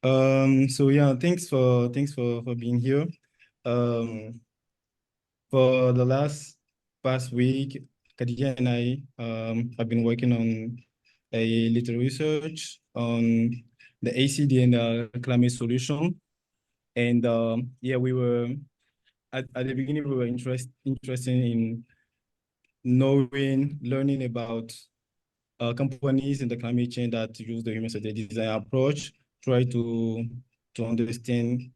So yeah, thanks for being here. Um, for the past week, Kadija and I have been working on a little research on the HCD and climate solution. And yeah, we were at the beginning we were interested in learning about companies in the climate change that use the human-centered design approach, try to understand,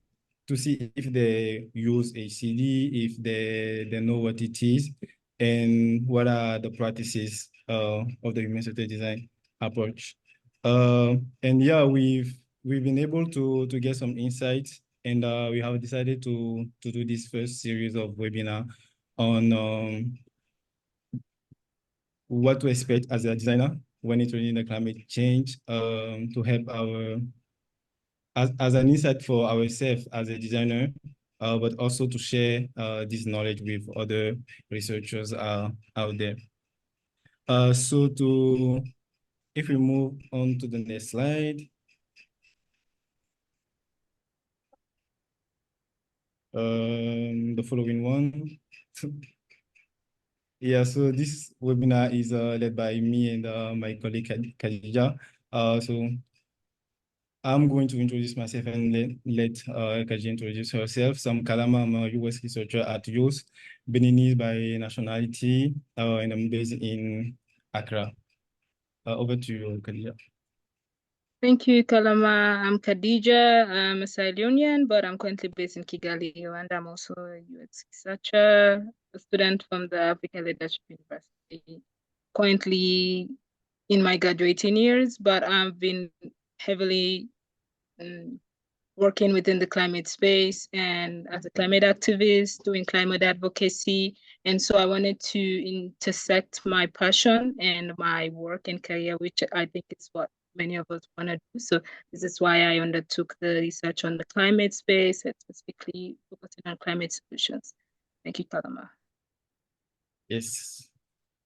to see if they use HCD, if they know what it is, and what are the practices of the human-centered design approach. And yeah, we've been able to get some insights, and we have decided to do this first series of webinar on what to expect as a designer when it's related to climate change, to help as an insight for ourselves as a designer, but also to share this knowledge with other researchers out there. If we move on to the next slide, the following one. Yeah, so this webinar is led by me and my colleague Kadija. So I'm going to introduce myself and let Kaji introduce herself. So I'm Kalama, I'm a US researcher at US, Beninese by nationality, and I'm based in Accra. Over to you, Kadija. Thank you, Kalama. I'm Kadija. I'm a Sierra Leonean, but I'm currently based in Kigali, Rwanda. I'm also a UX researcher, a student from the African Leadership University, currently in my graduating years, but I've been heavily working within the climate space and as a climate activist, doing climate advocacy. And so I wanted to intersect my passion and my work and career, which I think is what many of us want to do. So this is why I undertook the research on the climate space and specifically focusing on climate solutions. Thank you, Kalama. Yes,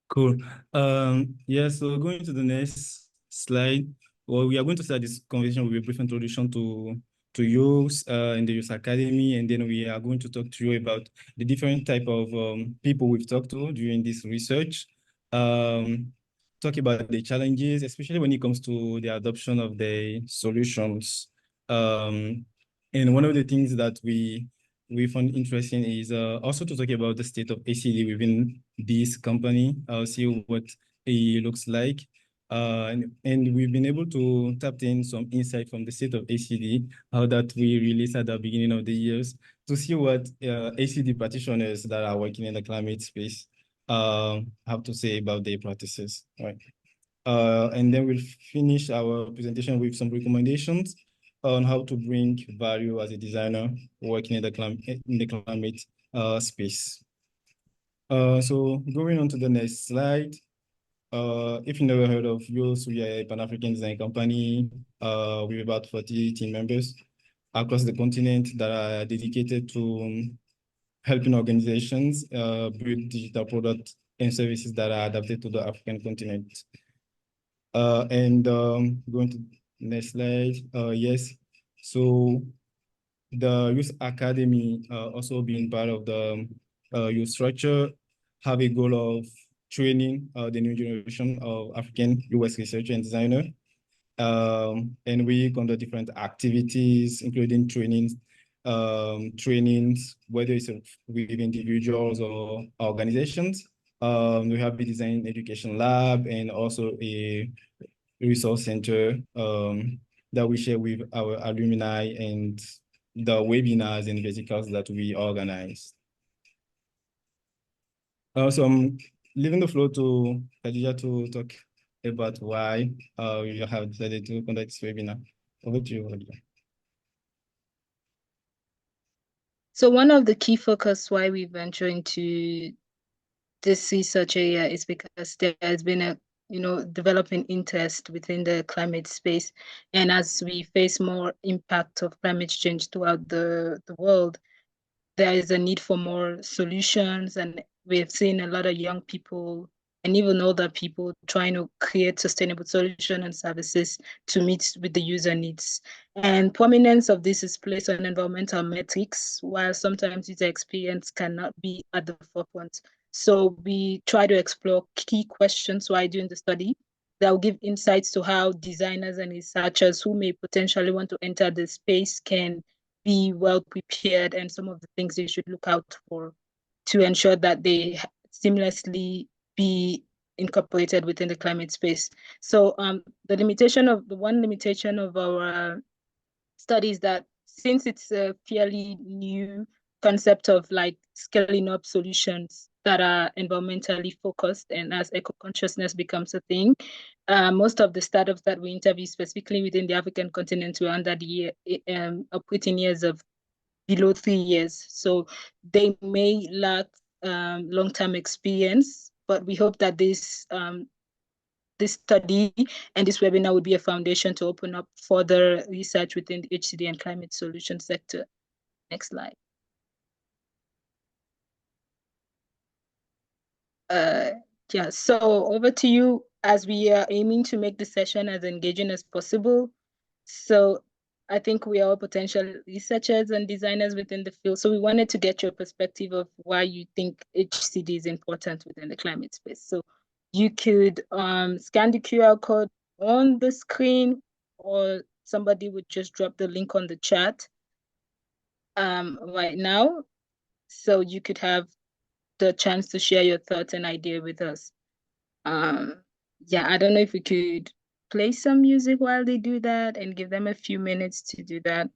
cool. Yeah, so going to the next slide. Well, we are going to start this conversation with a brief introduction to youth in the Youth Academy, and then we are going to talk to you about the different type of people we've talked to during this research. Talk about the challenges, especially when it comes to the adoption of the solutions. And one of the things that we found interesting is also to talk about the state of HCD within this company. I'll see what it looks like. And we've been able to tap in some insight from the state of HCD, how that we released at the beginning of the years, to see what HCD practitioners that are working in the climate space have to say about their practices, right? And then we'll finish our presentation with some recommendations on how to bring value as a designer working in the climate space. So going on to the next slide. If you never heard of YOS, we are a Pan-African design company with about 40 team members across the continent that are dedicated to helping organizations build digital products and services that are adapted to the African continent. And going to next slide. Yes, so the Youth Academy also being part of the youth structure have a goal of training the new generation of African US researcher and designer. And we conduct different activities, including trainings, whether it's with individuals or organizations. We have a design education lab and also a resource center that we share with our alumni and the webinars and vesicles that we organize. So I'm leaving the floor to Kadija to talk about why we have decided to conduct this webinar. Over to you, Kadija. So one of the key focus why we venture into this research area is because there has been a developing interest within the climate space. And as we face more impact of climate change throughout the world, there is a need for more solutions. And we have seen a lot of young people and even other people trying to create sustainable solutions and services to meet with the user needs. And prominence of this is placed on environmental metrics, while sometimes user experience cannot be at the forefront. So we try to explore key questions while doing the study that will give insights to how designers and researchers who may potentially want to enter the space can be well prepared, and some of the things they should look out for to ensure that they seamlessly be incorporated within the climate space. So the one limitation of our study is that since it's a fairly new concept of like scaling up solutions that are environmentally focused, and as eco-consciousness becomes a thing, most of the startups that we interview specifically within the African continent were under the operating years of below 3 years. So they may lack long-term experience, but we hope that this study and this webinar will be a foundation to open up further research within the HCD and climate solution sector. Next slide. Yeah, so over to you, as we are aiming to make the session as engaging as possible. So I think we are all potential researchers and designers within the field. So we wanted to get your perspective of why you think HCD is important within the climate space. So you could scan the QR code on the screen, or somebody would just drop the link on the chat right now. So you could have the chance to share your thoughts and idea with us. Yeah, I don't know if we could play some music while they do that and give them a few minutes to do that.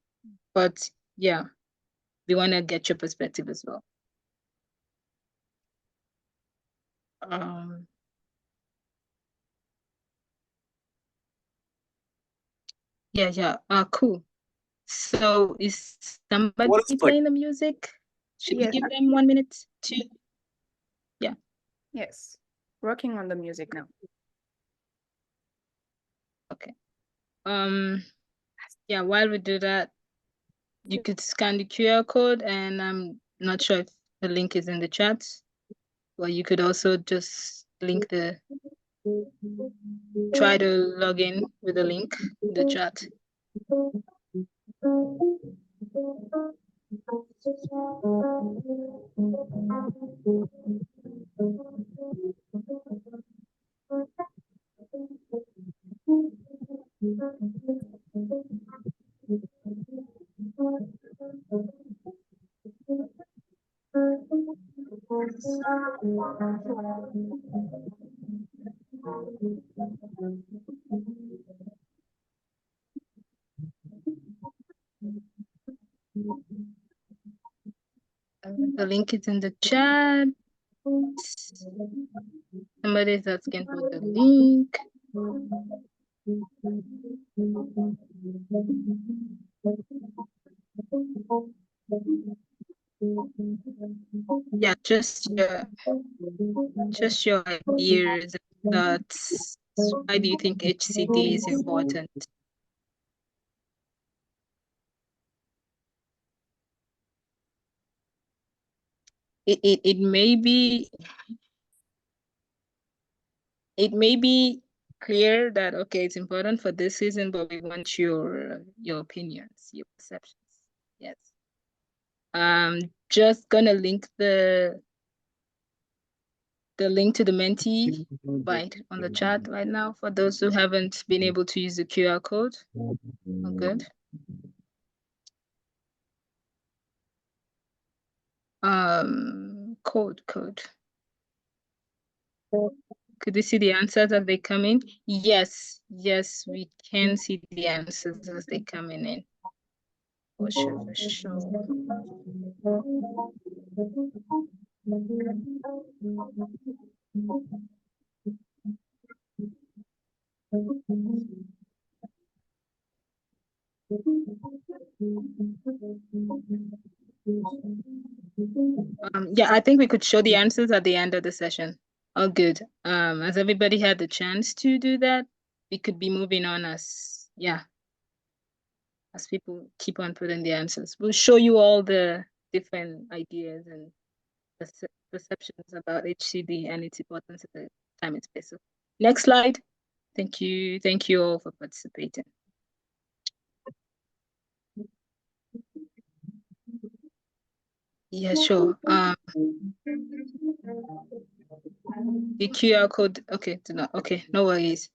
But yeah, we want to get your perspective as well. Yeah. Cool. So is somebody playing the music? Should we give them 1 minute to? Yeah. Yes. Working on the music now. Okay. Yeah, while we do that, you could scan the QR code, and I'm not sure if the link is in the chat, or you could also just try to log in with the link in the chat. The link is in the chat. Somebody is asking for the link. Yeah, just your ideas and thoughts. Why do you think HCD is important? It may be clear that, okay, it's important for this reason, but we want your opinions, your perceptions. Yes. Just gonna link the link to the Menti right on the chat right now for those who haven't been able to use the QR code. Oh, good. Code. Could we see the answers as they come in? Yes, we can see the answers as they come in. For sure. Yeah, I think we could show the answers at the end of the session. Oh, good. As everybody had the chance to do that, we could be moving on as people keep on putting the answers. We'll show you all the different ideas and perceptions about HCD and its importance in the climate space. Next slide. Thank you. Thank you all for participating. Yeah, sure. The QR code. Okay, okay, no worries.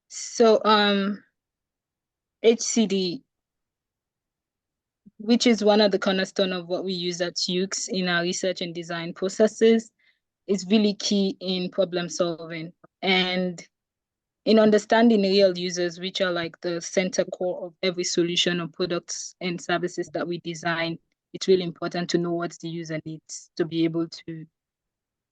So HCD, which is one of the cornerstone of what we use at UX in our research and design processes, is really key in problem solving and in understanding real users, which are like the center core of every solution or products and services that we design. It's really important to know what the user needs to be able to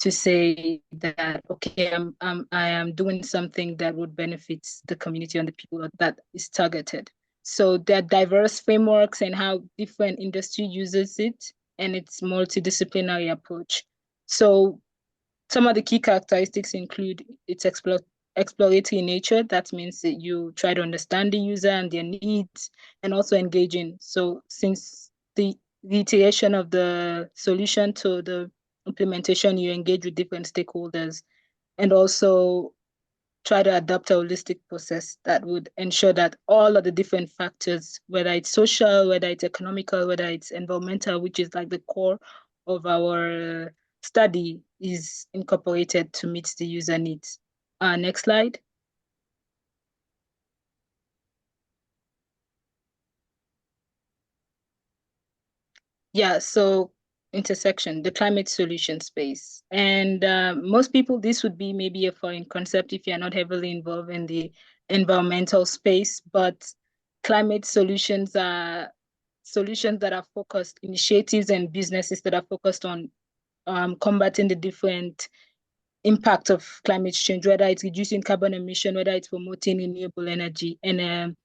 say that, okay, I am doing something that would benefit the community and the people that is targeted. So there are diverse frameworks and how different industry uses it, and its multidisciplinary approach. So some of the key characteristics include its exploratory nature. That means that you try to understand the user and their needs, and also engaging. So since the iteration of the solution to the implementation, you engage with different stakeholders, and also try to adopt a holistic process that would ensure that all of the different factors, whether it's social, whether it's economical, whether it's environmental, which is like the core of our study, is incorporated to meet the user needs. Next slide. Yeah, so intersection, the climate solution space. And most people, this would be maybe a foreign concept if you're not heavily involved in the environmental space, but climate solutions are solutions that are focused, initiatives and businesses that are focused on combating the different impact of climate change, whether it's reducing carbon emission, whether it's promoting renewable energy, and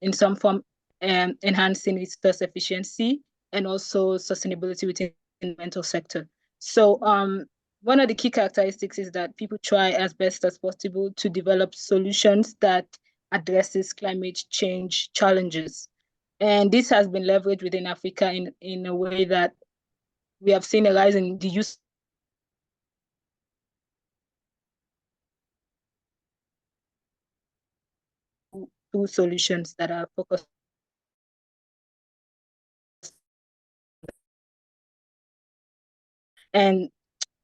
in some form enhancing resource efficiency and also sustainability within the environmental sector. So one of the key characteristics is that people try as best as possible to develop solutions that addresses climate change challenges. And this has been leveraged within Africa in a way that we have seen a rise in the use of solutions that are focused. And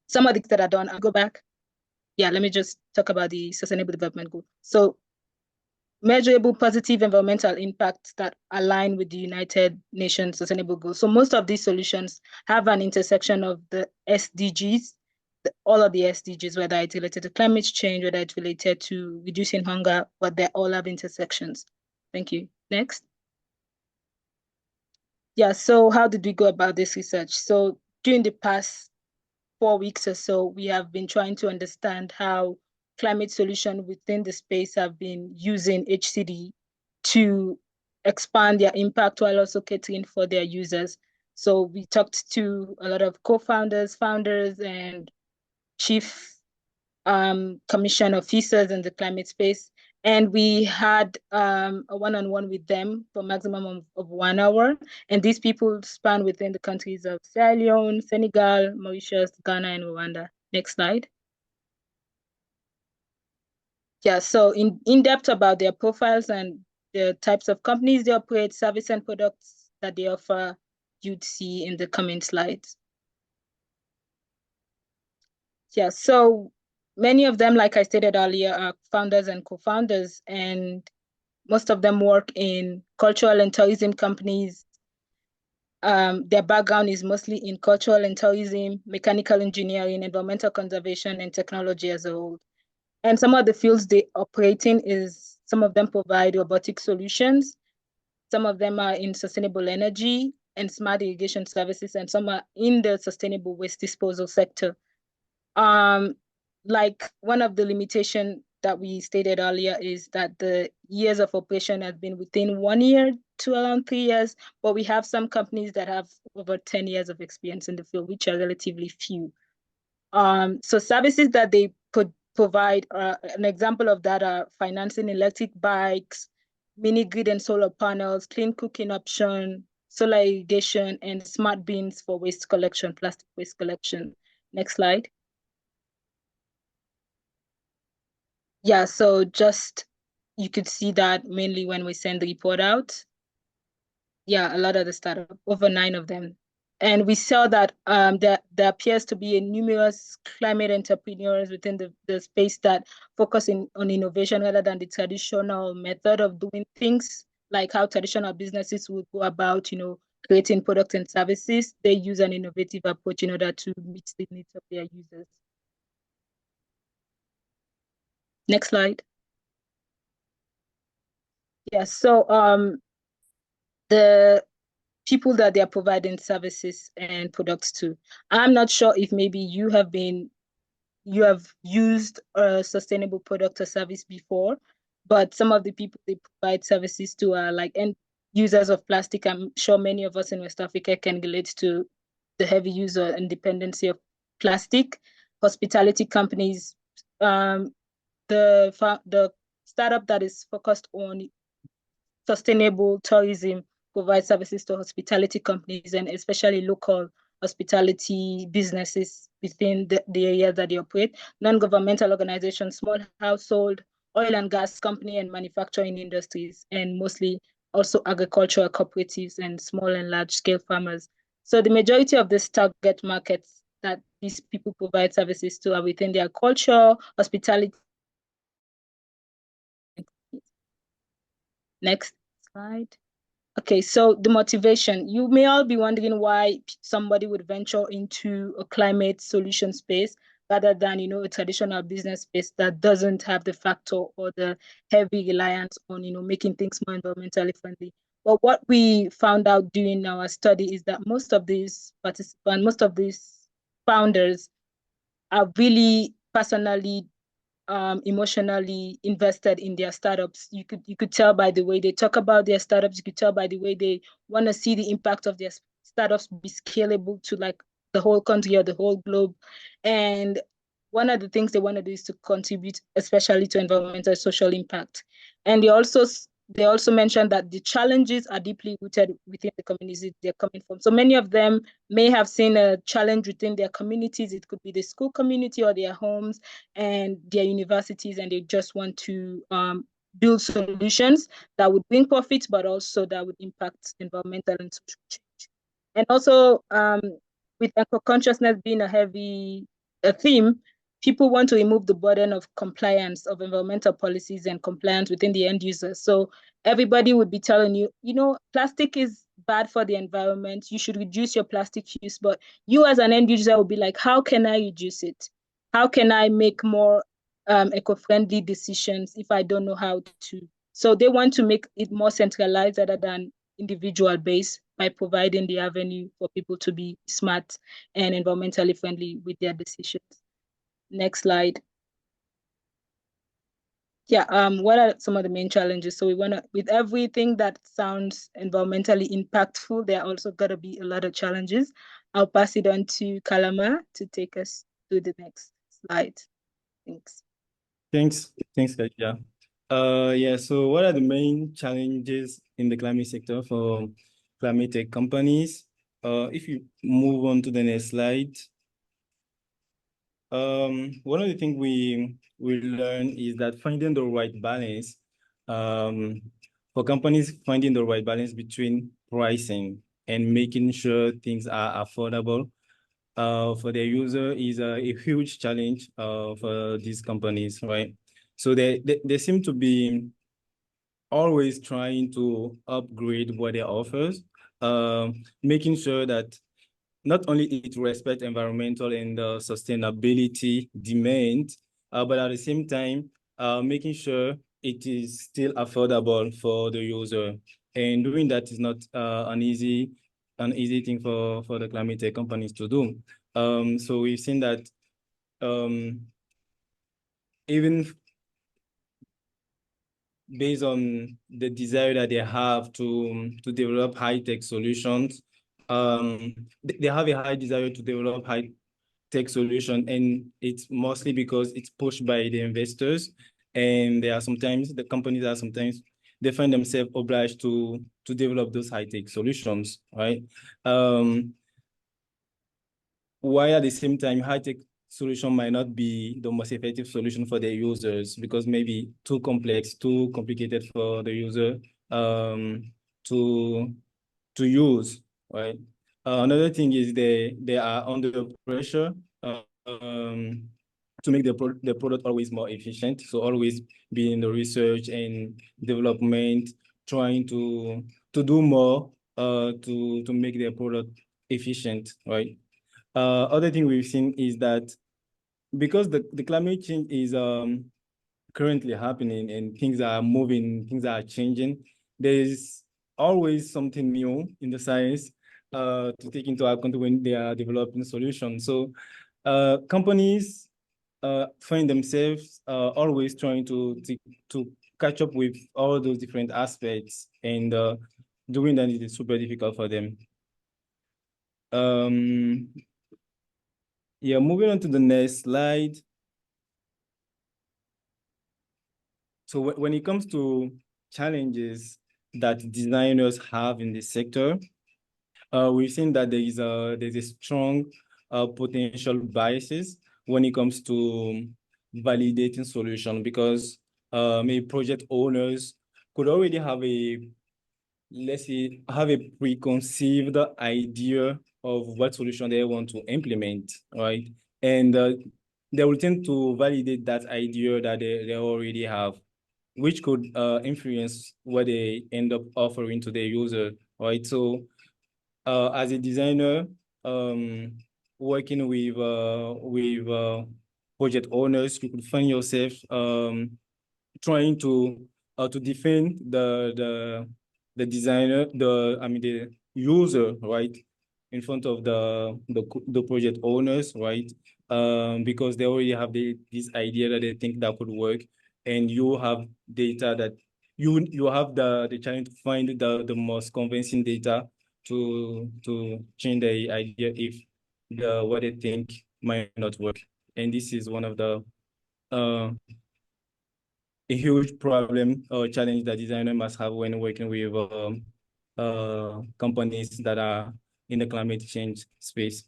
some of the things that are done, I'll go back. Yeah, let me just talk about the Sustainable Development Goal. So measurable positive environmental impacts that align with the United Nations Sustainable Goals. So most of these solutions have an intersection of the SDGs, all of the SDGs, whether it's related to climate change, whether it's related to reducing hunger, but they all have intersections. Thank you. Next. Yeah, so how did we go about this research? So during the past 4 weeks or so, we have been trying to understand how climate solutions within the space have been using HCD to expand their impact while also catering for their users. So we talked to a lot of co-founders, founders, and chief commission officers in the climate space. And we had a one-on-one with them for a maximum of 1 hour. And these people span within the countries of Sierra Leone, Senegal, Mauritius, Ghana, and Rwanda. Next slide. Yeah, so in depth about their profiles and the types of companies they operate, service and products that they offer, you'd see in the coming slides. Yeah, so many of them, like I stated earlier, are founders and co-founders, and most of them work in cultural and tourism companies. Their background is mostly in cultural and tourism, mechanical engineering, environmental conservation, and technology as a whole. And some of the fields they operate in is, some of them provide robotic solutions, some of them are in sustainable energy and smart irrigation services, and some are in the sustainable waste disposal sector. Like one of the limitation that we stated earlier is that the years of operation has been within 1 year to around 3 years, but we have some companies that have over 10 years of experience in the field, which are relatively few. So services that they could provide, an example of that are financing electric bikes, mini grid and solar panels, clean cooking option, solar irrigation, and smart bins for waste collection, plastic waste collection. Next slide. Yeah, so just you could see that mainly when we send the report out. Yeah, a lot of the startup, over 9 of them. And we saw that there appears to be a numerous climate entrepreneurs within the space that focus on innovation rather than the traditional method of doing things, like how traditional businesses would go about, creating products and services. They use an innovative approach in order to meet the needs of their users. Next slide. Yeah, so the people that they are providing services and products to. I'm not sure if maybe you have used a sustainable product or service before, but some of the people they provide services to are like end users of plastic. I'm sure many of us in West Africa can relate to the heavy use and dependency of plastic. Hospitality companies, the startup that is focused on sustainable tourism provides services to hospitality companies and especially local hospitality businesses within the area that they operate. Non-governmental organizations, small household, oil and gas company and manufacturing industries, and mostly also agricultural cooperatives and small and large scale farmers. So the majority of these target markets that these people provide services to are within their culture, hospitality. Next slide. Okay, so the motivation. You may all be wondering why somebody would venture into a climate solution space rather than, a traditional business space that doesn't have the factor or the heavy reliance on, making things more environmentally friendly. But what we found out during our study is that most of these participants, most of these founders are really personally emotionally invested in their startups. You could tell by the way they talk about their startups. You could tell by the way they want to see the impact of their startups be scalable to like the whole country or the whole globe. And one of the things they want to do is to contribute, especially to environmental social impact. And they also mentioned that the challenges are deeply rooted within the communities they're coming from. So many of them may have seen a challenge within their communities. It could be the school community or their homes and their universities, and they just want to build solutions that would bring profits, but also that would impact environmental and social change. And also, with eco-consciousness being a theme, people want to remove the burden of compliance of environmental policies and compliance within the end user. So everybody would be telling you, plastic is bad for the environment. You should reduce your plastic use. But you as an end user will be like, how can I reduce it? How can I make more eco-friendly decisions if I don't know how to? So they want to make it more centralized rather than individual based by providing the avenue for people to be smart and environmentally friendly with their decisions. Next slide. Yeah, what are some of the main challenges? So we want to, with everything that sounds environmentally impactful, there are also got to be a lot of challenges. I'll pass it on to Kalama to take us to the next slide. Thanks. Thanks, Kadija. Yeah, so what are the main challenges in the climate sector for climate tech companies? If you move on to the next slide, one of the things we learn is that finding the right balance, for companies finding the right balance between pricing and making sure things are affordable for their user is a huge challenge for these companies, right? So they seem to be always trying to upgrade what they offers, making sure that not only it respects environmental and sustainability demand, but at the same time, making sure it is still affordable for the user. And doing that is not an easy thing for the climate tech companies to do. So we've seen that even based on the desire that they have to develop high-tech solutions, they have a high desire to develop high-tech solution, and it's mostly because it's pushed by the investors, and the companies are sometimes they find themselves obliged to develop those high-tech solutions, right? While at the same time, high-tech solution might not be the most effective solution for the users because maybe too complex, too complicated for the user to use, right? Another thing is they are under pressure to make the product always more efficient. So always be in the research and development, trying to do more to make their product efficient, right? Other thing we've seen is that because the climate change is currently happening and things are moving, things are changing, there's always something new in the science to take into account when they are developing solutions. So companies find themselves always trying to catch up with all those different aspects, and doing that is super difficult for them. Yeah, moving on to the next slide. So when it comes to challenges that designers have in this sector, we've seen that there's a strong potential biases when it comes to validating solution, because maybe project owners could already have let's say, have a preconceived idea of what solution they want to implement, right? And they will tend to validate that idea that they already have, which could influence what they end up offering to the user, right? So as a designer, working with project owners, you could find yourself trying to defend the designer, the user, right, in front of the project owners, right? Because they already have this idea that they think that could work, and you have data that you have the challenge to find the most convincing data to change the idea if what they think might not work. And this is one of the a huge problem or challenge that designer must have when working with companies that are in the climate change space.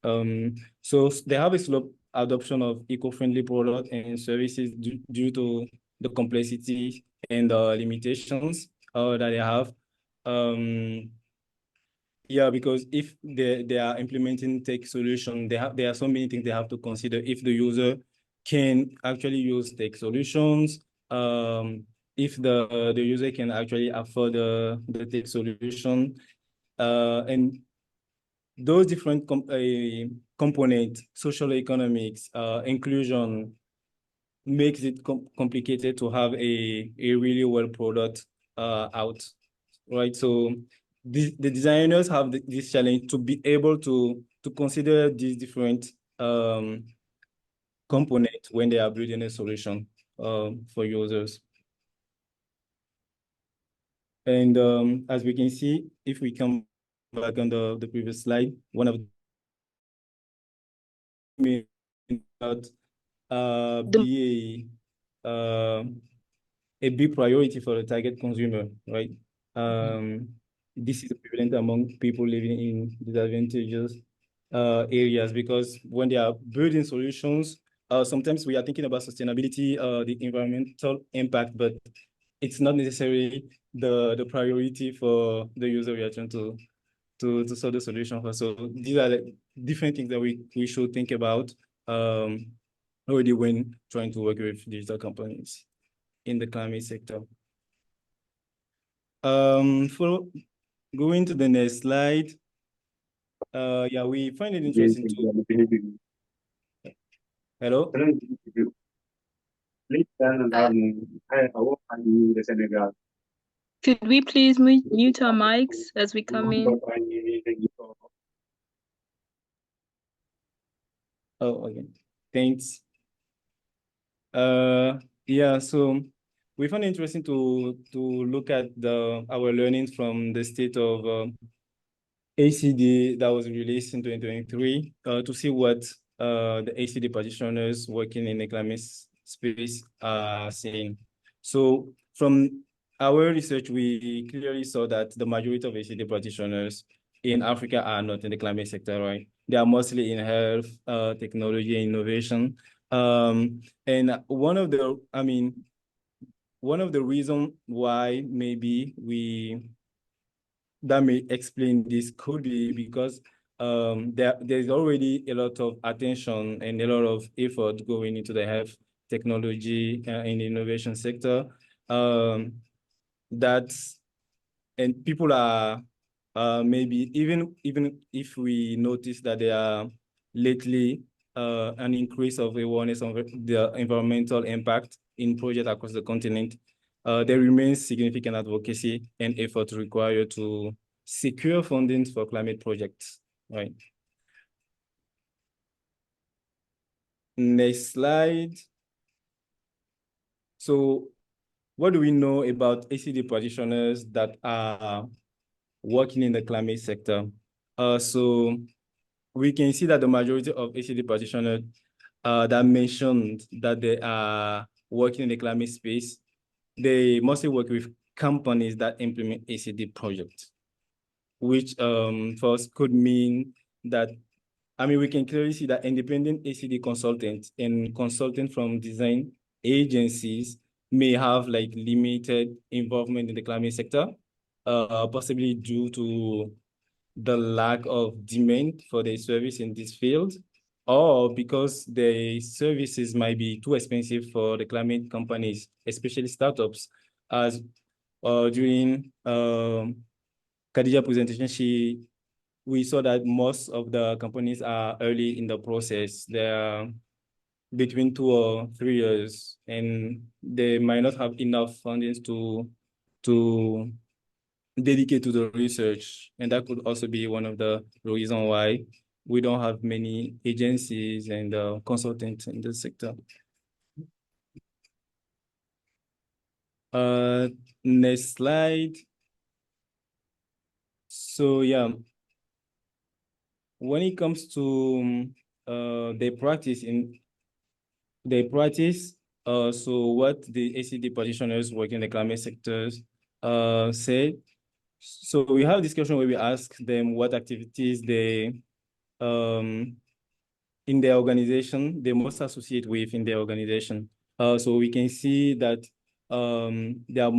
So they have a slow adoption of eco-friendly products and services due to the complexity and the limitations that they have. Yeah, because if they are implementing tech solution, there are so many things they have to consider if the user can actually use tech solutions, if the user can actually afford the tech solution, and those different components, social economics, inclusion, makes it complicated to have a really well product out, right? So the designers have this challenge to be able to consider these different components when they are building a solution for users. And as we can see, if we come back on the previous slide, one of the be a big priority for the target consumer, right? This is prevalent among people living in disadvantageous areas, because when they are building solutions, sometimes we are thinking about sustainability, the environmental impact, but it's not necessarily the priority for the user we are trying to solve the solution for. So these are the different things that we should think about already when trying to work with digital companies in the climate sector. For going to the next slide, yeah, we find it interesting to. Hello? Could we please mute our mics as we come in? Oh, okay. Thanks. Yeah, so we found it interesting to look at our learnings from the state of HCD that was released in 2023 to see what the HCD practitioners working in the climate space are saying. So from our research, we clearly saw that the majority of HCD practitioners in Africa are not in the climate sector, right? They are mostly in health, technology, and innovation. And one of the reasons why maybe that may explain this could be because there's already a lot of attention and a lot of effort going into the health technology and innovation sector. That's and people are maybe even if we notice that there are lately an increase of awareness of the environmental impact in projects across the continent, there remains significant advocacy and effort required to secure funding for climate projects, right? Next slide. So what do we know about HCD practitioners that are working in the climate sector? So we can see that the majority of HCD practitioners that mentioned that they are working in the climate space, they mostly work with companies that implement HCD projects, which for us could mean that, we can clearly see that independent HCD consultants and consultants from design agencies may have like limited involvement in the climate sector, possibly due to the lack of demand for their service in this field, or because the services might be too expensive for the climate companies, especially startups. As during Kadijatu's presentation, we saw that most of the companies are early in the process. They're between 2 or 3 years, and they might not have enough funding to dedicate to the research. And that could also be one of the reasons why we don't have many agencies and consultants in the sector. Next slide. So yeah, when it comes to the practice, so what the HCD practitioners working in the climate sectors say. So we have a discussion where we ask them what activities they in their organization they must associate with in their organization. So we can see that they are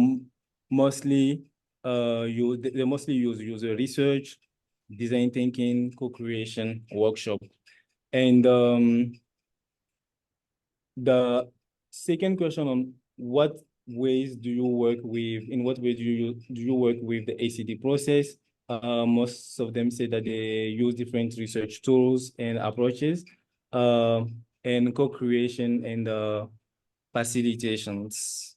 mostly they mostly use user research, design thinking, co-creation, workshop. And the second question on what ways do you work with, in what way do you work with the HCD process? Most of them say that they use different research tools and approaches, and co-creation and facilitations.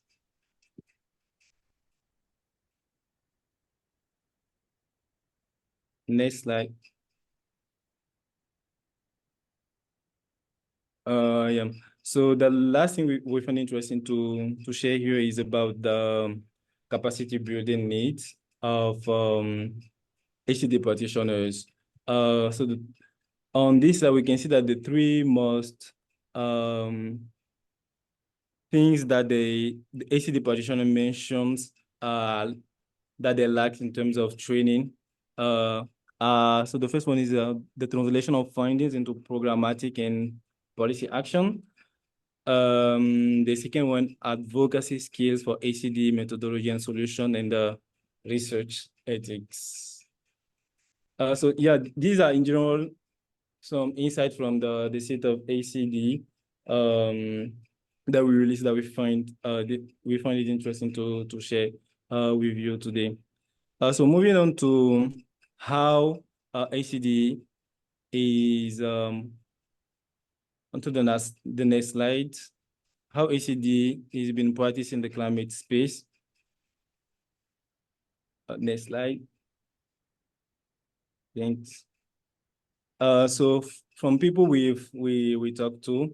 Next slide. Yeah. So the last thing we find interesting to share here is about the capacity building needs of HCD practitioners. On this, we can see that the three most things that the HCD practitioner mentions that they lack in terms of training. So the first one is the translation of findings into programmatic and policy action. The second one, advocacy skills for HCD methodology and solution, and the research ethics. So yeah, these are in general some insight from the state of HCD that we released that we find it interesting to share with you today. So moving on to how HCD is onto the next slide. How HCD is being practiced in the climate space. Next slide. Thanks. So from people we talked to,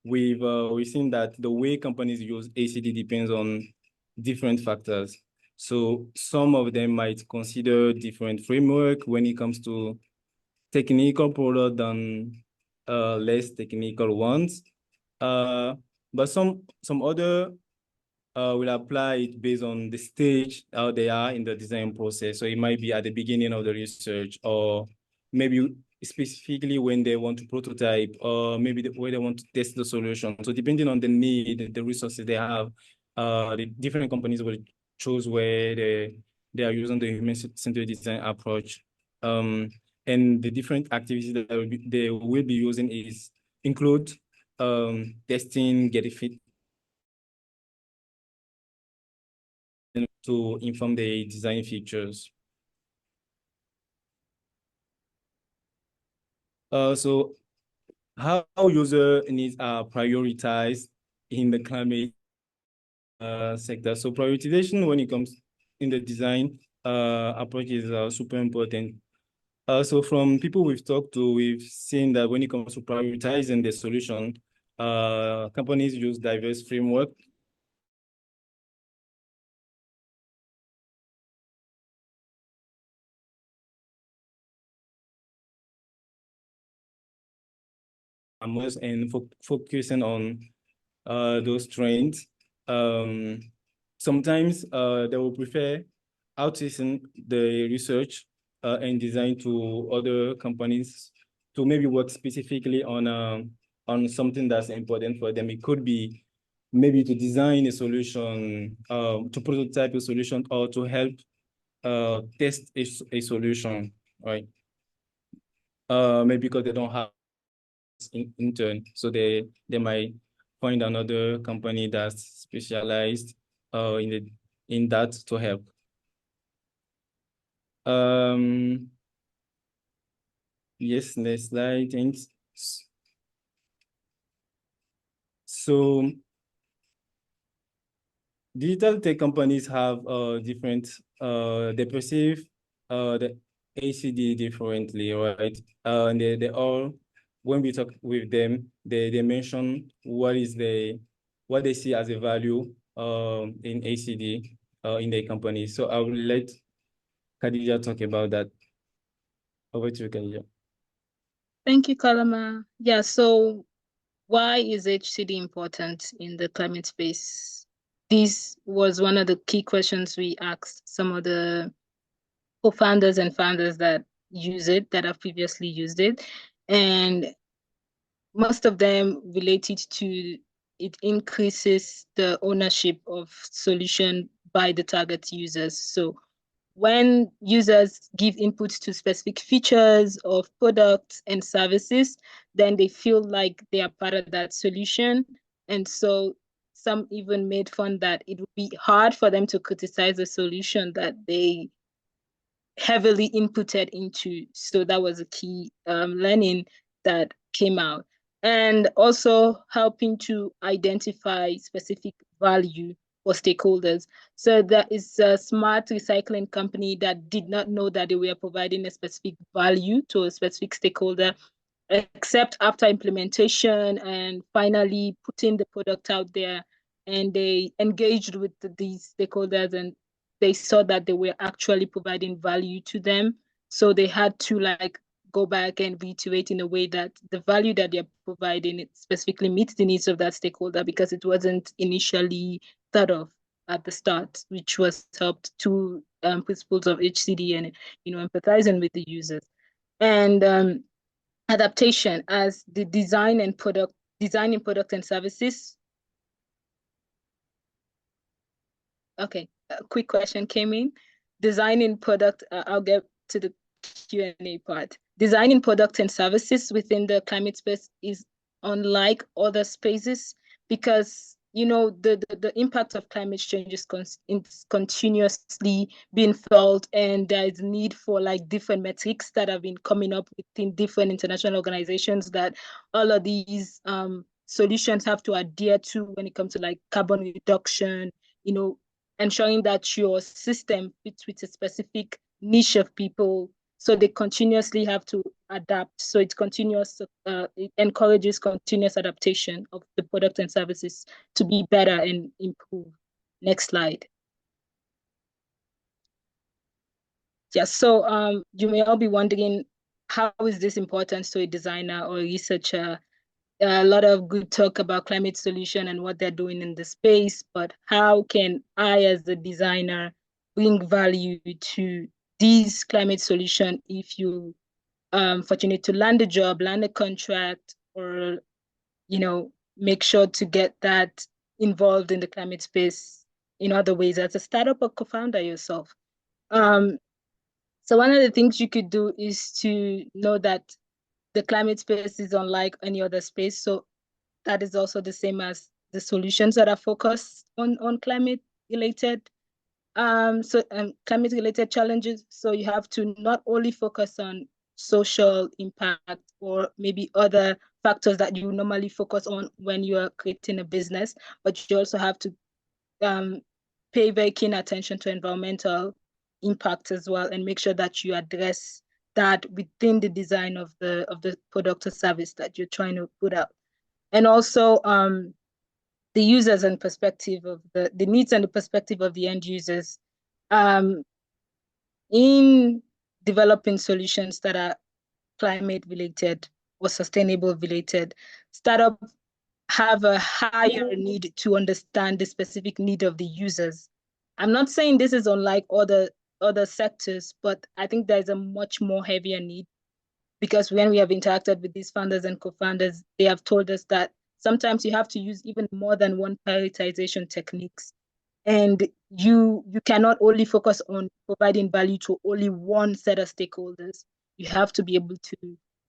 we've seen that the way companies use HCD depends on different factors. So some of them might consider different framework when it comes to technical product than less technical ones. But some other will apply it based on the stage how they are in the design process. So it might be at the beginning of the research or maybe specifically when they want to prototype, or maybe where they want to test the solution. So depending on the need, the resources they have, the different companies will choose where they are using the human-centered design approach. And the different activities that they will be using include testing, getting fit to inform the design features. So how user needs are prioritized in the climate sector. So prioritization when it comes in the design approach is super important. So from people we've talked to, we've seen that when it comes to prioritizing the solution, companies use diverse framework. And focusing on those trends. Sometimes they will prefer outsourcing the research and design to other companies to maybe work specifically on something that's important for them. It could be maybe to design a solution, to prototype a solution, or to help test a solution, right? Maybe because they don't have intern, so they might find another company that's specialized in that to help. Yes, next slide, thanks. So digital tech companies have different they perceive the HCD differently, right? And they all, when we talk with them, they mention what they see as a value in HCD in their company. So I will let Kadija talk about that. Over to you, Kadija. Thank you, Kalama. Yeah, so why is HCD important in the climate space? This was one of the key questions we asked some of the co-founders and founders that use it, that have previously used it. And most of them related to it increases the ownership of solution by the target users. So when users give input to specific features of products and services, then they feel like they are part of that solution. And so some even made fun that it would be hard for them to criticize a solution that they heavily inputted into. So that was a key learning that came out. And also helping to identify specific value for stakeholders. So there is a smart recycling company that did not know that they were providing a specific value to a specific stakeholder, except after implementation and finally putting the product out there. And they engaged with these stakeholders and they saw that they were actually providing value to them. So they had to like go back and reiterate in a way that the value that they're providing it specifically meets the needs of that stakeholder, because it wasn't initially thought of at the start, which was helped to principles of HCD and empathizing with the users. And adaptation as the designing product and services. Okay, a quick question came in. Designing product, I'll get to the Q&A part. Designing products and services within the climate space is unlike other spaces because the impact of climate change is continuously being felt, and there is need for like different metrics that have been coming up within different international organizations that all of these solutions have to adhere to when it comes to like carbon reduction, ensuring that your system fits with a specific niche of people. So they continuously have to adapt. So it's continuous, it encourages continuous adaptation of the product and services to be better and improve. Next slide. Yeah, so you may all be wondering, how is this important to a designer or a researcher? A lot of good talk about climate solution and what they're doing in the space, but how can I, as a designer, bring value to these climate solution if you fortunate to land a job, land a contract, or, make sure to get that involved in the climate space in other ways as a startup or co-founder yourself. So one of the things you could do is to know that the climate space is unlike any other space. So that is also the same as the solutions that are focused on climate related climate related challenges. So you have to not only focus on social impact or maybe other factors that you normally focus on when you are creating a business, but you also have to pay very keen attention to environmental impact as well, and make sure that you address that within the design of the product or service that you're trying to put out. And also the users and perspective of the needs and the perspective of the end users in developing solutions that are climate related or sustainable related. Startups have a higher need to understand the specific need of the users. I'm not saying this is unlike other sectors, but I think there's a much more heavier need, because when we have interacted with these founders and co-founders, they have told us that sometimes you have to use even more than one prioritization techniques. And you cannot only focus on providing value to only one set of stakeholders. You have to be able to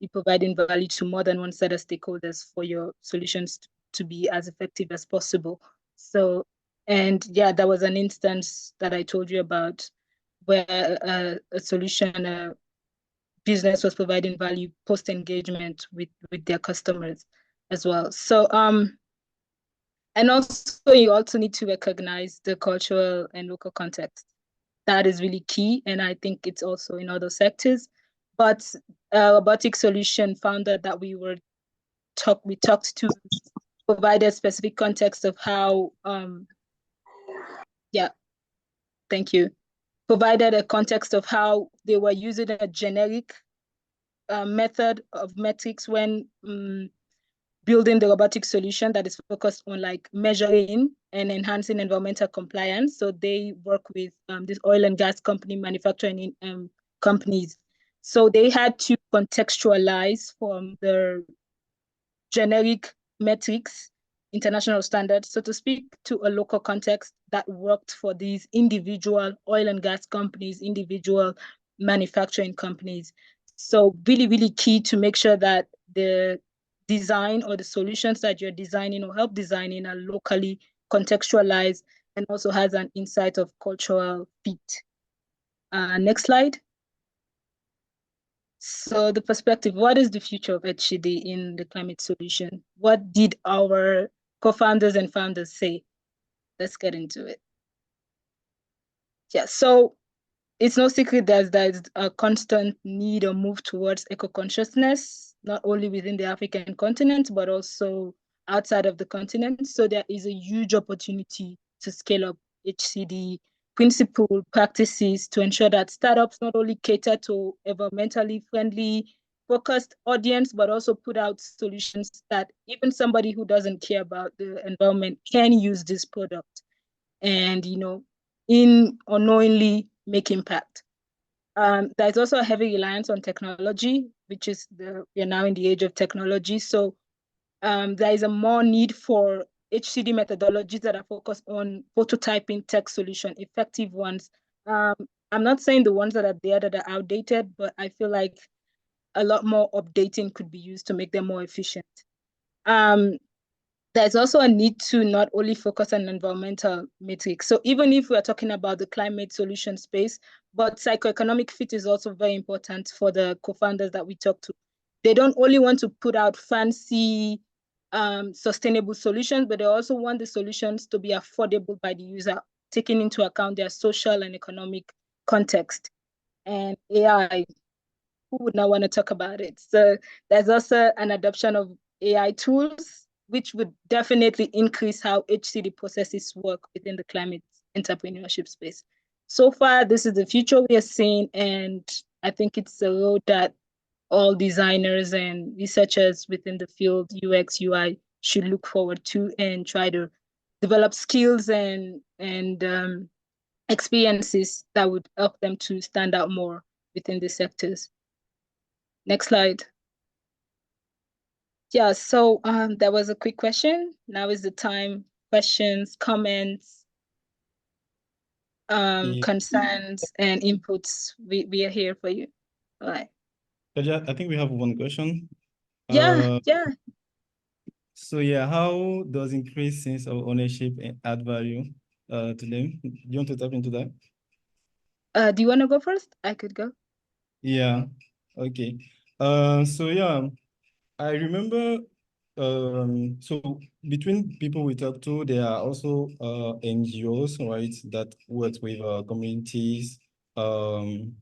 be providing value to more than one set of stakeholders for your solutions to be as effective as possible. So, and yeah, there was an instance that I told you about where a solution, a business was providing value post-engagement with their customers as well. So, and also you also need to recognize the cultural and local context. That is really key, and I think it's also in other sectors. But robotic solution founder that we talked to provided specific context of how thank you. Provided a context of how they were using a generic method of metrics when building the robotic solution that is focused on like measuring and enhancing environmental compliance. So they work with this oil and gas company manufacturing companies. So they had to contextualize from the generic metrics, international standards, so to speak, to a local context that worked for these individual oil and gas companies, individual manufacturing companies. So really, really key to make sure that the design or the solutions that you're designing or help designing are locally contextualized and also has an insight of cultural fit. Next slide. So the perspective, what is the future of HCD in the climate solution? What did our co-founders and founders say? Let's get into it. Yeah, so it's no secret that there's a constant need or move towards eco-consciousness, not only within the African continent, but also outside of the continent. So there is a huge opportunity to scale up HCD principle practices to ensure that startups not only cater to environmentally friendly focused audience, but also put out solutions that even somebody who doesn't care about the environment can use this product and, in unknowingly make impact. There's also a heavy reliance on technology, which is we are now in the age of technology. So there is a more need for HCD methodologies that are focused on prototyping tech solution, effective ones. I'm not saying the ones that are there that are outdated, but I feel like a lot more updating could be used to make them more efficient. There's also a need to not only focus on environmental metrics. So even if we're talking about the climate solution space, but psychoeconomic fit is also very important for the co-founders that we talk to. They don't only want to put out fancy sustainable solutions, but they also want the solutions to be affordable by the user, taking into account their social and economic context. And AI, who would not want to talk about it? So there's also an adoption of AI tools, which would definitely increase how HCD processes work within the climate entrepreneurship space. So far, this is the future we are seeing, and I think it's a road that all designers and researchers within the field, UX, UI, should look forward to and try to develop skills and experiences that would help them to stand out more within the sectors. Next slide. Yeah, so that was a quick question. Now is the time, questions, comments, concerns, and inputs. We are here for you. All right. I think we have one question. Yeah. So yeah, how does increased sense of ownership add value to them? Do you want to tap into that? Do you want to go first? I could go. Yeah. Okay. So yeah, I remember. So between people we talk to, there are also NGOs, right, that work with communities, and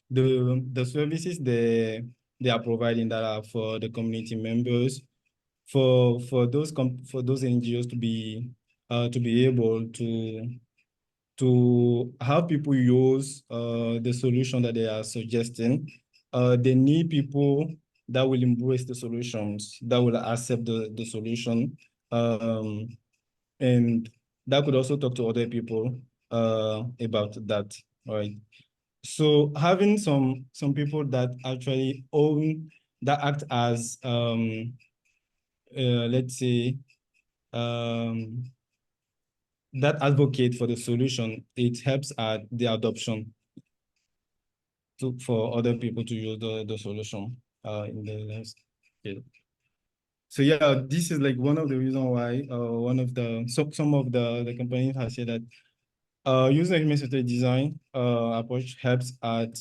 the services they are providing that are for the community members, for those NGOs to be able to have people use the solution that they are suggesting. They need people that will embrace the solutions, that will accept the solution, and that could also talk to other people about that, right? So having some people that actually that act as let's say that advocate for the solution, it helps at the adoption for other people to use the solution in the next scale. So yeah, this is like one of the reasons why one of the some of the companies have said that user human-centered design approach helps at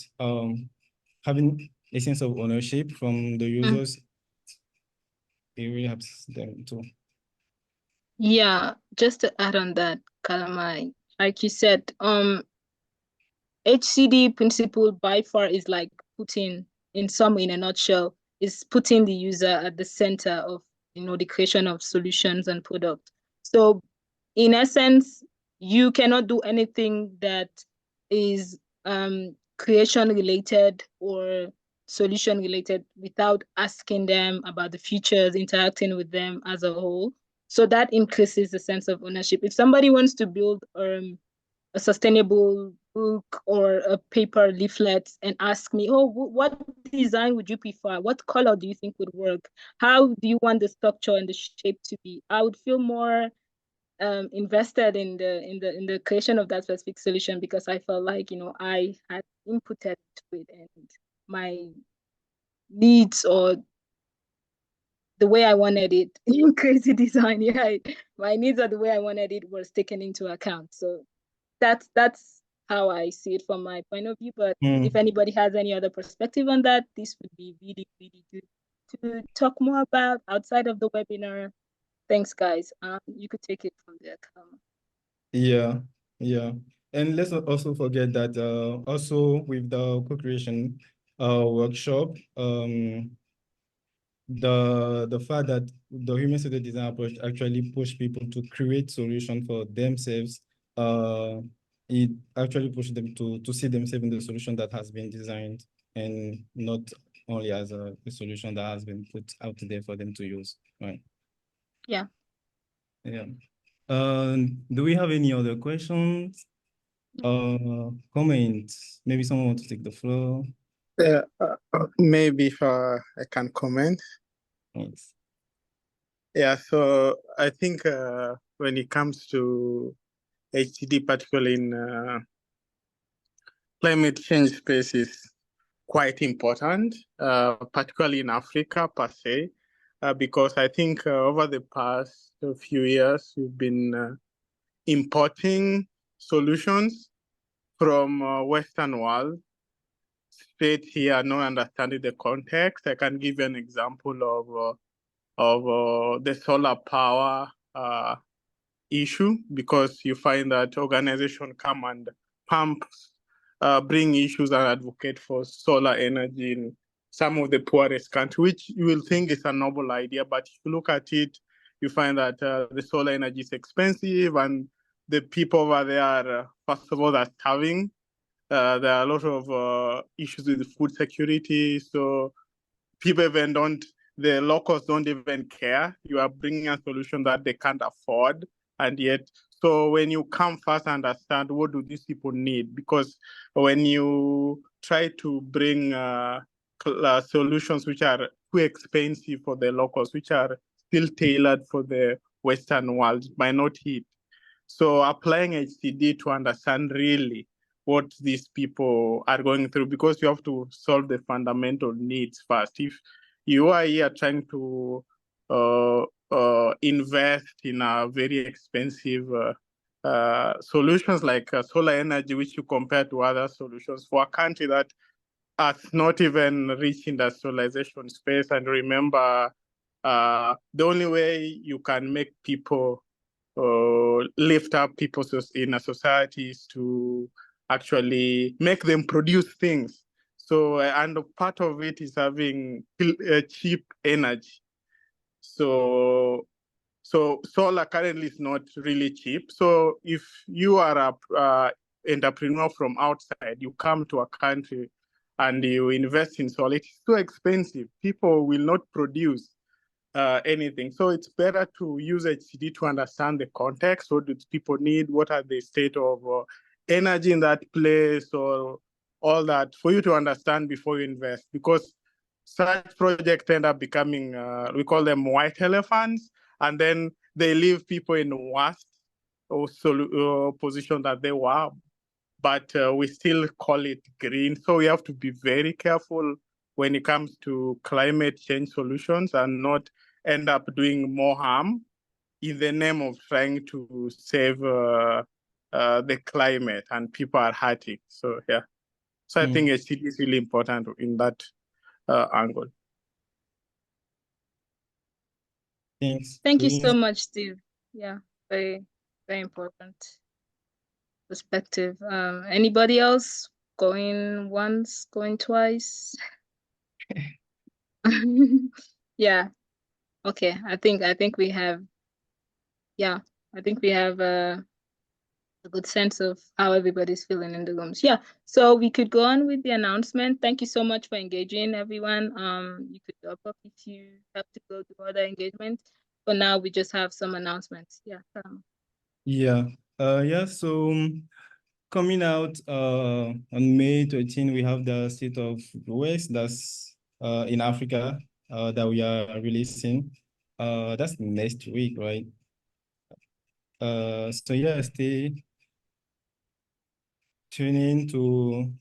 having a sense of ownership from the users. It really helps them too. Yeah, just to add on that, Kalama, like you said, HCD principle by far is like putting, in a nutshell, is putting the user at the center of the creation of solutions and products. So in essence, you cannot do anything that is creation related or solution related without asking them about the features, interacting with them as a whole. So that increases the sense of ownership. If somebody wants to build a sustainable book or a paper leaflet and ask me, oh, what design would you prefer? What color do you think would work? How do you want the structure and the shape to be? I would feel more invested in the creation of that specific solution because I felt like I had inputted into it and my needs or the way I wanted it in crazy design. Yeah, my needs or the way I wanted it was taken into account. So that's how I see it from my point of view. But if anybody has any other perspective on that, this would be really, really good to talk more about outside of the webinar. Thanks, guys. You could take it from there. Yeah, yeah. And let's not also forget that also with the co-creation workshop, the fact that the human-centered design approach actually push people to create solution for themselves, it actually pushes them to see themselves in the solution that has been designed and not only as a solution that has been put out there for them to use, right? Yeah. Yeah. Do we have any other questions? Comments? Maybe someone wants to take the floor. Yeah, maybe if I can comment. Thanks. Yeah, so I think when it comes to HCD, particularly in climate change space, is quite important, particularly in Africa per se, because I think over the past few years, we've been importing solutions from Western world, straight here, not understanding the context. I can give you an example of the solar power issue, because you find that organizations come and bring issues and advocate for solar energy in some of the poorest countries, which you will think is a noble idea, but if you look at it, you find that the solar energy is expensive and the people over there are, first of all, are starving. There are a lot of issues with food security, so people even the locals don't even care. You are bringing a solution that they can't afford. And yet, so when you come first understand what do these people need, because when you try to bring solutions which are too expensive for the locals, which are still tailored for the Western world, might not hit. So applying HCD to understand really what these people are going through, because you have to solve the fundamental needs first. If you are here trying to invest in a very expensive solutions like solar energy, which you compare to other solutions for a country that has not even reached industrialization space. And remember, the only way you can make people lift up people in a society is to actually make them produce things. So, and part of it is having cheap energy. So solar currently is not really cheap. So if you are a entrepreneur from outside, you come to a country and you invest in solar, it's too expensive. People will not produce anything. So it's better to use HCD to understand the context. What do people need? What are the state of energy in that place, or all that, for you to understand before you invest? Because such projects end up becoming, we call them white elephants, and then they leave people in the worst position that they were. But we still call it green. So we have to be very careful when it comes to climate change solutions and not end up doing more harm in the name of trying to save the climate, and people are hurting. So yeah, so I think HCD is really important in that angle. Thanks. Thank you so much, Steve. Yeah, very, very important perspective. Anybody else going once, going twice? Yeah. Okay. I think we have, yeah, I think we have a good sense of how everybody's feeling in the rooms. Yeah. So we could go on with the announcement. Thank you so much for engaging, everyone. You could drop off if you have to go to other engagements. For now, we just have some announcements. Yeah. So coming out on May 13, we have the State of US, that's in Africa, that we are releasing. That's next week, right? So yeah, stay tuned in to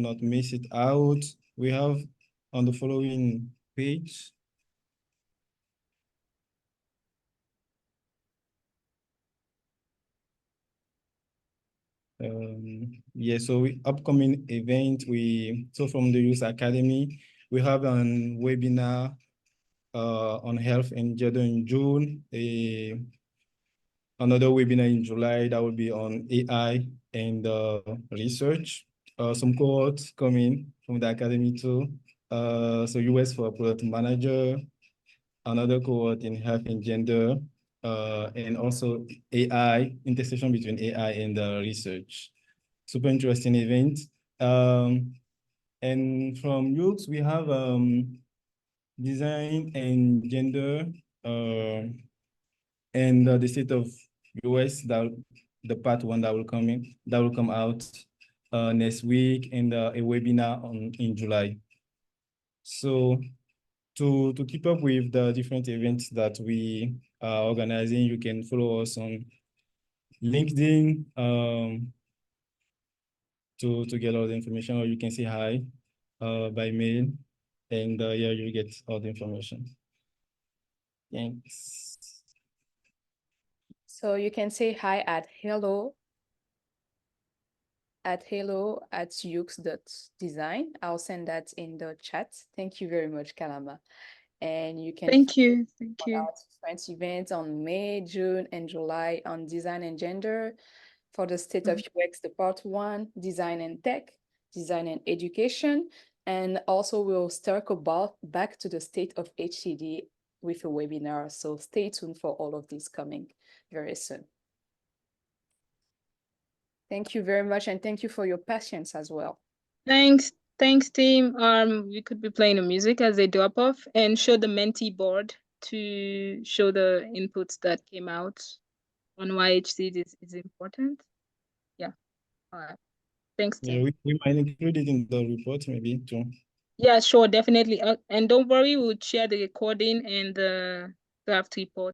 not miss it out. We have on the following page. So upcoming event, so from the Youth Academy, we have an webinar on health and gender in June, another webinar in July that will be on AI and research. Some cohorts coming from the academy too. So US for product manager, another cohort in health and gender, and also AI, intersection between AI and research. Super interesting event. And from youth, we have design and gender, and the state of US, that the part one that will come out next week, and a webinar in July. So to keep up with the different events that we are organizing, you can follow us on LinkedIn to get all the information, or you can say hi by mail, and yeah, you get all the information. Thanks. So you can say hi at hello@ux.design. I'll send that in the chat. Thank you very much, Kalama. And you can Thank you. Thank you. our different events on May, June, and July on design and gender. For the state of UX, the part one, design and tech, design and education. And also we'll circle back to the state of HCD with a webinar. So stay tuned for all of this coming very soon. Thank you very much. And thank you for your patience as well. Thanks, team. We could be playing the music as they drop off, and show the Menti board to show the inputs that came out on why HCD is important. Yeah, all right. Thanks, Yeah, Tim. we might include it in the report maybe too. Yeah, sure, definitely. And don't worry, we'll share the recording and the draft report.